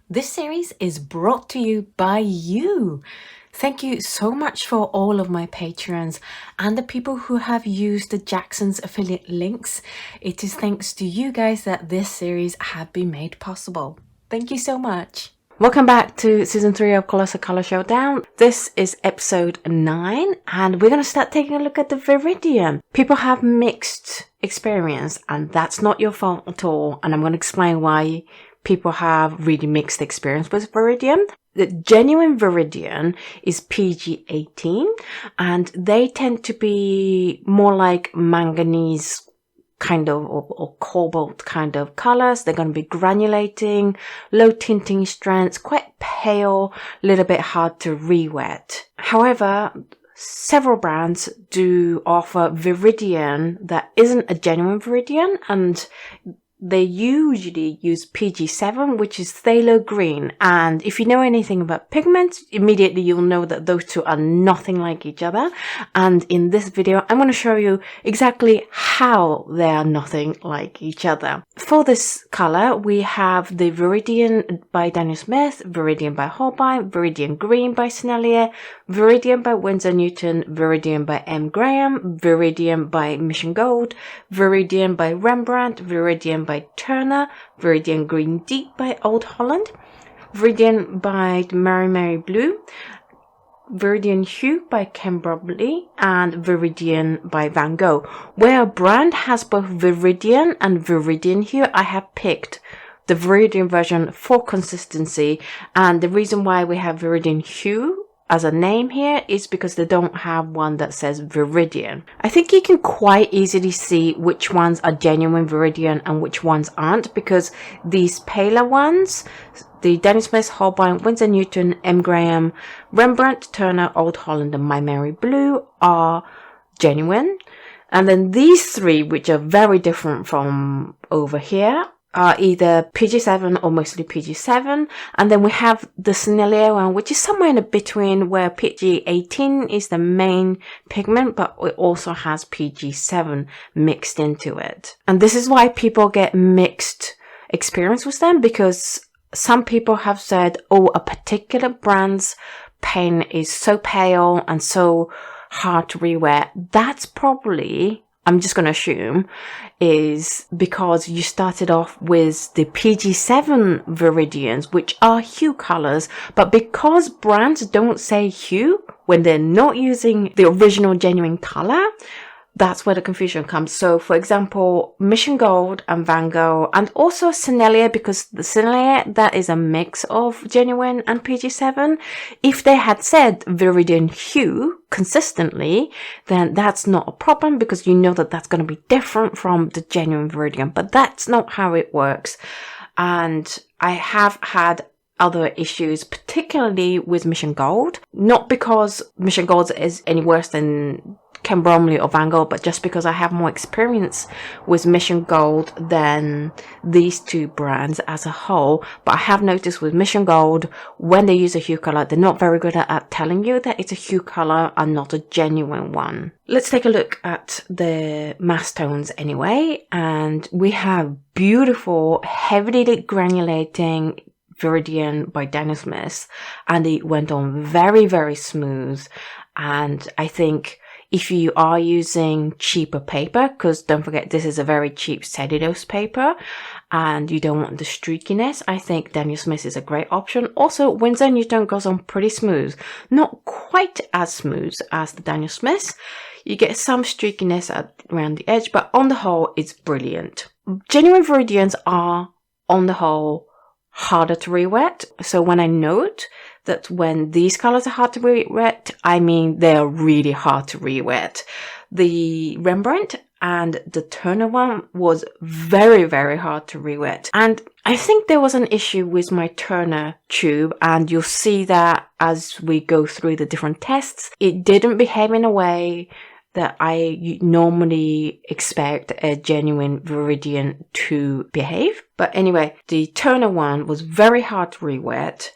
This series is brought to you by you. Thank you so much for all of my patrons and the people who have used the Jackson's affiliate links. It is thanks to you guys that this series have been made possible. Thank you so much. Welcome back to season 3 of Colossal Color Showdown. This is episode 9 and we're going to start taking a look at the Viridian. People have mixed experience and that's not your fault at all, and I'm going to explain why people have really mixed experience with Viridian. The genuine Viridian is PG18 and they tend to be more like manganese kind of or cobalt kind of colors. They're going to be granulating, low tinting strengths, quite pale, a little bit hard to re-wet. However, several brands do offer Viridian that isn't a genuine Viridian, and they usually use PG7, which is phthalo green. And if you know anything about pigments, immediately you'll know that those two are nothing like each other. And in this video, I'm going to show you exactly how they are nothing like each other. For this color, we have the Viridian by Daniel Smith, Viridian by Holbein, Viridian Green by Sennelier, Viridian by Winsor Newton, Viridian by M. Graham, Viridian by Mission Gold, Viridian by Rembrandt, Viridian by Turner, Viridian Green Deep by Old Holland, Viridian by MaimeriBlu, Viridian Hue by Bromley, and Viridian by Van Gogh. Where a brand has both Viridian and Viridian Hue, I have picked the Viridian version for consistency, and the reason why we have Viridian Hue as a name here is because they don't have one that says Viridian. I think you can quite easily see which ones are genuine Viridian and which ones aren't, because these paler ones, the Daniel Smith, Holbein, Winsor Newton, M. Graham, Rembrandt, Turner, Old Holland and MaimeriBlu are genuine. And then these three, which are very different from over here, are either PG7 or mostly PG7. And then we have the Sennelier one, which is somewhere in between, where PG18 is the main pigment, but it also has PG7 mixed into it. And this is why people get mixed experience with them, because some people have said, oh, a particular brand's paint is so pale and so hard to re-wet. That's probably, I'm just going to assume, is because you started off with the PG7 Viridians, which are hue colors, but because brands don't say hue when they're not using the original genuine color, that's where the confusion comes. So, for example, Mission Gold and Van Gogh, and also Sennelier, because the Sennelier, that is a mix of genuine and PG7. If they had said Viridian Hue consistently, then that's not a problem, because you know that that's going to be different from the genuine Viridian. But that's not how it works. And I have had other issues, particularly with Mission Gold. Not because Mission Gold is any worse than Bromley or Van Gogh, but just because I have more experience with Mission Gold than these two brands as a whole. But I have noticed with Mission Gold, when they use a hue color, they're not very good at telling you that it's a hue color and not a genuine one. Let's take a look at the mass tones anyway, and we have beautiful, heavily lit granulating Viridian by Daniel Smith, and it went on very, very smooth. And I think if you are using cheaper paper, because don't forget this is a very cheap cellulose paper and you don't want the streakiness, I think Daniel Smith is a great option. Also, Winsor Newton goes on pretty smooth. Not quite as smooth as the Daniel Smith. You get some streakiness around the edge, but on the whole, it's brilliant. Genuine Viridians are, on the whole, harder to re-wet. So when I note that when these colors are hard to re-wet, I mean they're really hard to re-wet. The Rembrandt and the Turner one was very, very hard to re-wet. And I think there was an issue with my Turner tube, and you'll see that as we go through the different tests. It didn't behave in a way that I normally expect a genuine Viridian to behave. But anyway, the Turner one was very hard to re-wet,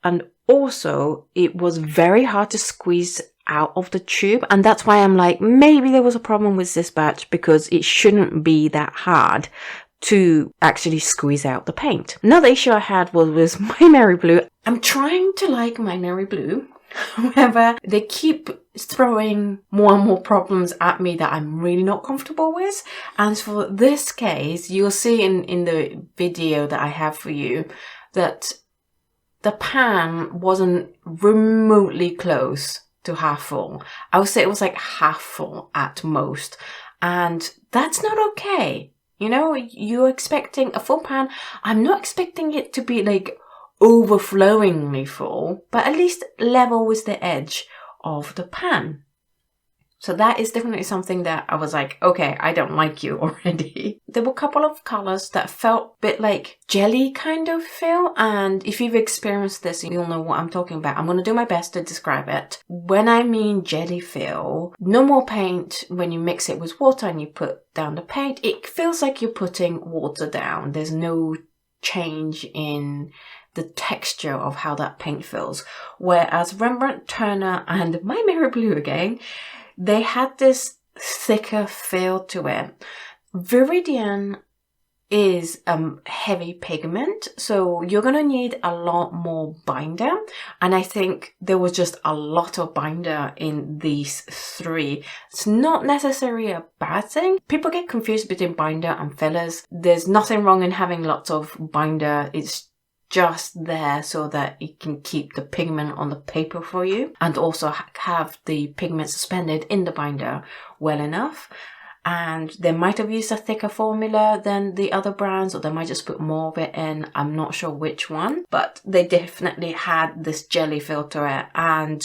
and also it was very hard to squeeze out of the tube, and that's why I'm like, maybe there was a problem with this batch because it shouldn't be that hard. to actually squeeze out the paint. Another issue I had was with MaimeriBlu. I'm trying to like MaimeriBlu. However, they keep throwing more and more problems at me that I'm really not comfortable with. And for this case, you'll see in the video that I have for you that the pan wasn't remotely close to half full. I would say it was like half full at most. And that's not okay. You know, you're expecting a full pan. I'm not expecting it to be like overflowingly full, but at least level with the edge of the pan. So that is definitely something that I was like, okay, I don't like you already. There were a couple of colors that felt a bit like jelly kind of feel. And if you've experienced this, you'll know what I'm talking about. I'm going to do my best to describe it. When I mean jelly feel, normal paint, when you mix it with water and you put down the paint, it feels like you're putting water down. There's no change in the texture of how that paint feels. Whereas Rembrandt, Turner and MaimeriBlu again, they had this thicker feel to it. Viridian is heavy pigment, so you're going to need a lot more binder. And I think there was just a lot of binder in these three. It's not necessarily a bad thing. People get confused between binder and fillers. There's nothing wrong in having lots of binder. It's just there so that it can keep the pigment on the paper for you and also have the pigment suspended in the binder well enough. And they might have used a thicker formula than the other brands, or they might just put more of it in. I'm not sure which one, but they definitely had this jelly feel to it. And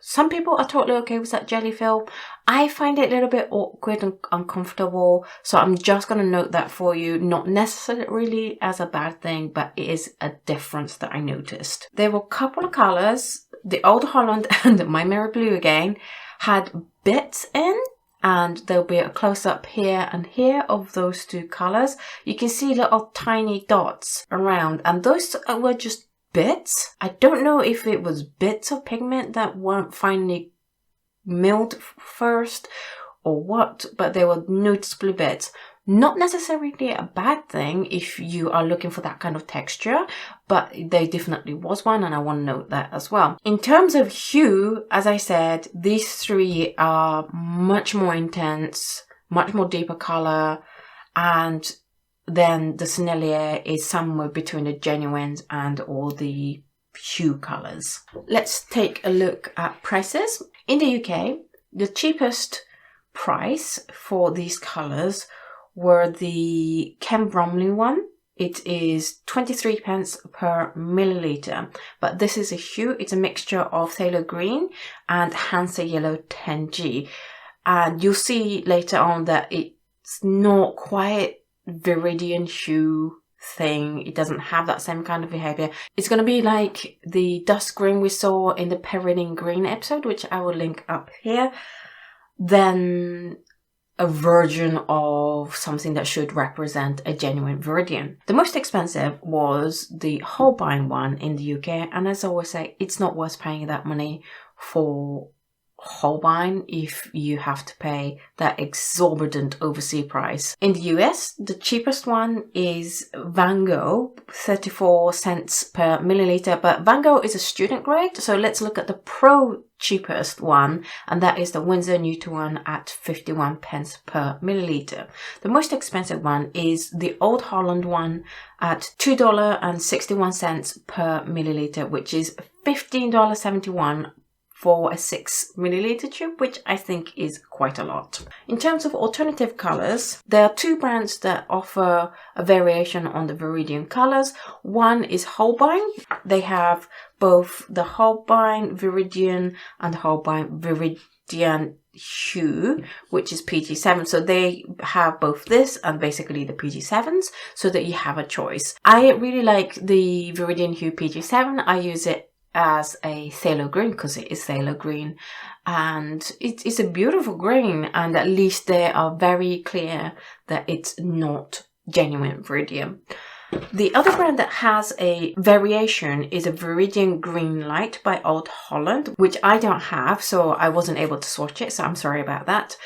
some people are totally okay with that jelly feel. I find it a little bit awkward and uncomfortable. So I'm just going to note that for you. Not necessarily as a bad thing, but it is a difference that I noticed. There were a couple of colors. The Old Holland and MaimeriBlu again had bits in. And there'll be a close-up here and here of those two colors. You can see little tiny dots around. And those were just bits. I don't know if it was bits of pigment that weren't finally milled first or what, but they were noticeably bits. Not necessarily a bad thing if you are looking for that kind of texture, but there definitely was one, and I want to note that as well. In terms of hue, as I said, these three are much more intense, much more deeper color, and then the Sennelier is somewhere between the genuines and all the hue colors. Let's take a look at prices. In the UK, the cheapest price for these colors were the Ken Bromley one. It is 23 pence per milliliter, but this is a hue. It's a mixture of Phthalo green and Hansa yellow 10G, and you'll see later on that it's not quite Viridian hue thing. It doesn't have that same kind of behavior. It's going to be like the dust green we saw in the Viridian Green episode, which I will link up here. Then a version of something that should represent a genuine Viridian. The most expensive was the Holbein one in the UK, and as I always say, it's not worth paying that money for Holbein if you have to pay that exorbitant overseas price. In the US, the cheapest one is Van Gogh, 34 cents per milliliter, but Van Gogh is a student grade, so let's look at the pro cheapest one, and that is the Winsor Newton one at 51 pence per milliliter. The most expensive one is the Old Holland one at $2.61 per milliliter, which is $15.71 for a 6 milliliter tube, which I think is quite a lot. In terms of alternative colors, there are two brands that offer a variation on the Viridian colors. One is Holbein. They have both the Holbein Viridian and Holbein Viridian Hue, which is PG7. So they have both this and basically the PG7s, so that you have a choice. I really like the Viridian Hue PG7. I use it as a phthalo green because it is phthalo green, and it's a beautiful green, and at least they are very clear that it's not genuine Viridian. The other brand that has a variation is a Viridian Green Light by Old Holland, which I don't have, so I wasn't able to swatch it, so I'm sorry about that.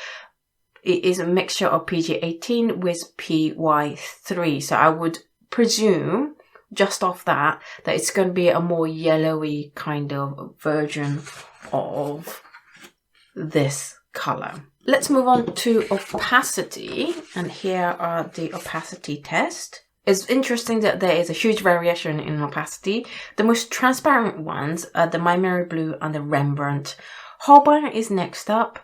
it is a mixture of PG18 with PY3. So I would presume, just off that it's going to be a more yellowy kind of version of this color. Let's move on to opacity, and here are the opacity test. It's interesting that there is a huge variation in opacity. The most transparent ones are the MaimeriBlu and the Rembrandt. Holbein is next up,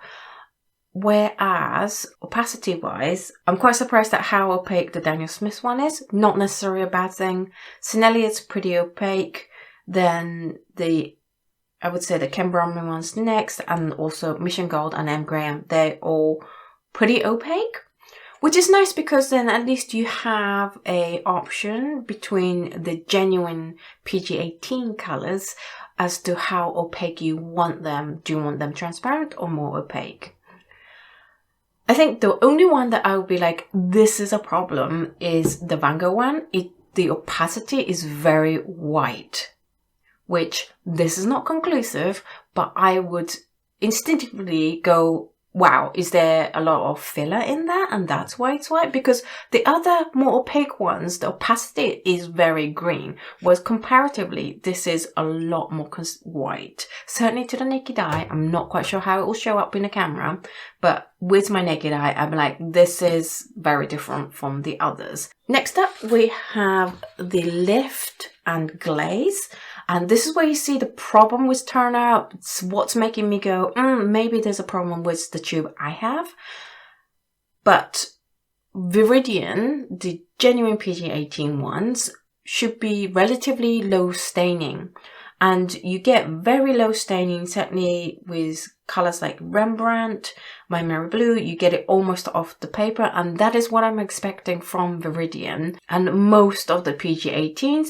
whereas opacity wise, I'm quite surprised at how opaque the Daniel Smith one is. Not necessarily a bad thing. Sennelier is pretty opaque. Then I would say the Ken Bromley one's next, and also Mission Gold and M. Graham. They're all pretty opaque, which is nice because then at least you have a option between the genuine PG18 colors as to how opaque you want them. Do you want them transparent or more opaque? I think the only one that I would be like, this is a problem, is the Van Gogh one. The opacity is very white, which this is not conclusive, but I would instinctively go, wow, is there a lot of filler in that? And that's why it's white? Because the other more opaque ones, the opacity is very green, whereas comparatively, this is a lot more white. Certainly to the naked eye, I'm not quite sure how it will show up in the camera, but with my naked eye, I'm like, this is very different from the others. Next up, we have the lift and glaze. And this is where you see the problem with turnout. It's what's making me go, maybe there's a problem with the tube I have. But Viridian, the genuine PG18 ones, should be relatively low staining. And you get very low staining, certainly with colors like Rembrandt, MaimeriBlu, you get it almost off the paper. And that is what I'm expecting from Viridian. And most of the PG18s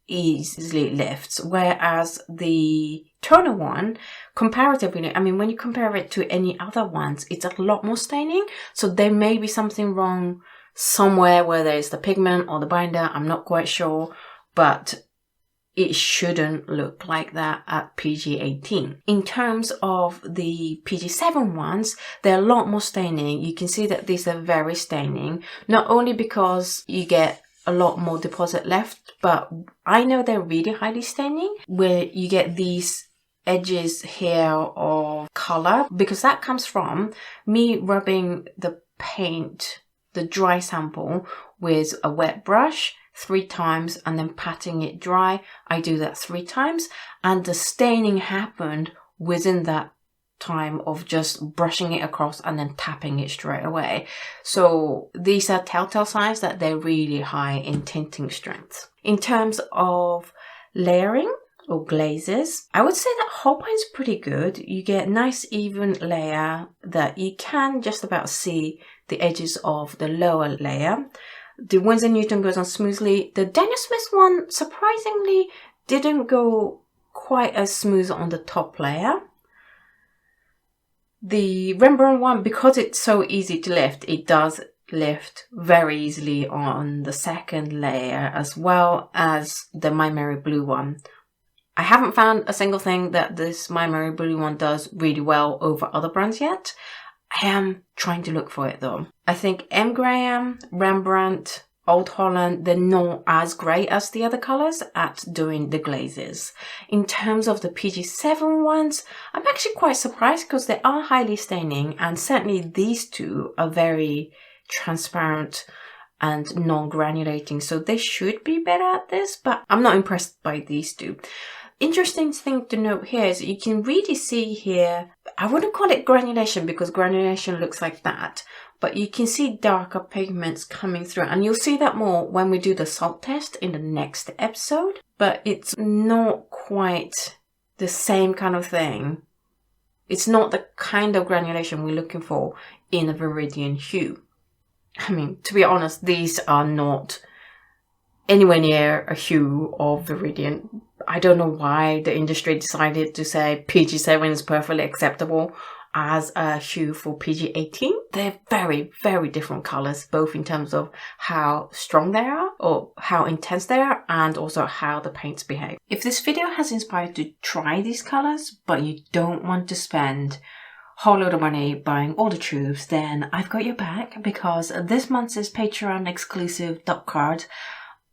easily lifts, whereas the toner one, comparatively, I mean, when you compare it to any other ones, it's a lot more staining. So there may be something wrong somewhere, whether it's the pigment or the binder, I'm not quite sure, but it shouldn't look like that at PG18. In terms of the PG7 ones, they're a lot more staining. You can see that these are very staining, not only because you get a lot more deposit left, but I know they're really highly staining, where you get these edges here of color, because that comes from me rubbing the paint, the dry sample, with a wet brush 3 times and then patting it dry. I do that 3 times, and the staining happened within that time of just brushing it across and then tapping it straight away. So these are telltale signs that they're really high in tinting strength. In terms of layering or glazes, I would say that Holbein's pretty good. You get nice even layer that you can just about see the edges of the lower layer. The Winsor Newton goes on smoothly. The Daniel Smith one surprisingly didn't go quite as smooth on the top layer. The Rembrandt one, because it's so easy to lift, it does lift very easily on the second layer, as well as the MaimeriBlu one. I haven't found a single thing that this MaimeriBlu one does really well over other brands yet. I am trying to look for it though. I think M. Graham, Rembrandt, Old Holland, they're not as great as the other colors at doing the glazes. In terms of the PG7 ones, I'm actually quite surprised because they are highly staining, and certainly these two are very transparent and non-granulating, so they should be better at this, but I'm not impressed by these two. Interesting thing to note here is you can really see here, I wouldn't call it granulation because granulation looks like that, but you can see darker pigments coming through, and you'll see that more when we do the salt test in the next episode, but it's not quite the same kind of thing. It's not the kind of granulation we're looking for in a Viridian hue. I mean, to be honest, these are not anywhere near a hue of Viridian. I don't know why the industry decided to say PG7 is perfectly acceptable as a hue for PG18. They're very, very different colors, both in terms of how strong they are or how intense they are, and also how the paints behave. If this video has inspired you to try these colors, but you don't want to spend whole load of money buying all the tubes, then I've got your back, because this month's Patreon exclusive dot card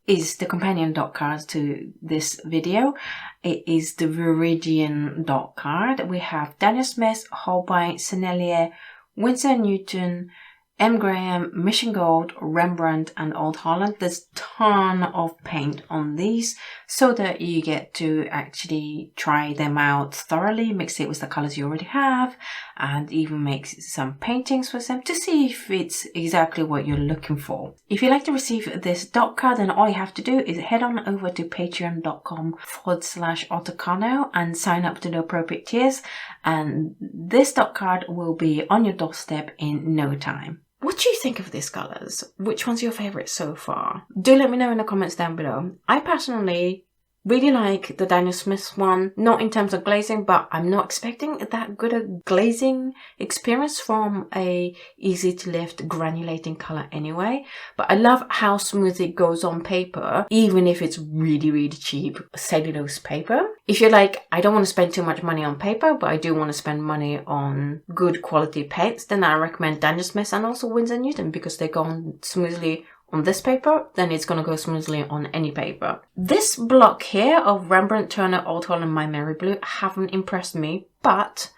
is the companion dot card to this video. It is the Viridian dot card. We have Daniel Smith, Holbein, Sennelier, Winsor Newton, M. Graham, Mission Gold, Rembrandt and Old Holland. There's a ton of paint on these so that you get to actually try them out thoroughly, mix it with the colors you already have, and even make some paintings with them to see if it's exactly what you're looking for. If you'd like to receive this dot card, then all you have to do is head on over to patreon.com/AutoKano and sign up to the appropriate tiers, and this dot card will be on your doorstep in no time. What do you think of these colours? Which one's your favourite so far? Do let me know in the comments down below. I personally really like the Daniel Smith one, not in terms of glazing, but I'm not expecting that good a glazing experience from a easy to lift granulating colour anyway. But I love how smooth it goes on paper, even if it's really cheap cellulose paper. If you're like, I don't want to spend too much money on paper, but I do want to spend money on good quality paints, then I recommend Daniel Smith and also Winsor Newton, because they go on smoothly on this paper, then it's going to go smoothly on any paper. This block here of Rembrandt, Turner, Old Holland, MaimeriBlu haven't impressed me, but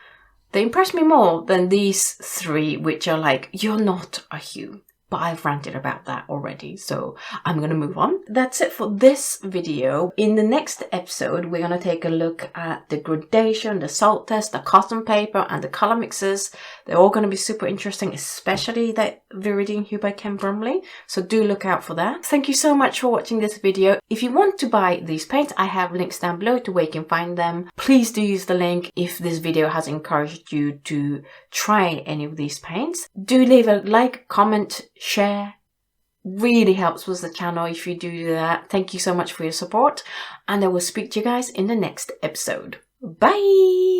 they impressed me more than these three, which are like, you're not a hue. But I've ranted about that already, so I'm going to move on. That's it for this video. In the next episode, we're going to take a look at the gradation, the salt test, the cotton paper, and the color mixes. They're all going to be super interesting, especially the Viridian Hue by Ken Bromley. So do look out for that. Thank you so much for watching this video. If you want to buy these paints, I have links down below to where you can find them. Please do use the link if this video has encouraged you to try any of these paints. Do leave a like, comment, share. Really helps with the channel if you do that. Thank you so much for your support, and I will speak to you guys in the next episode. Bye!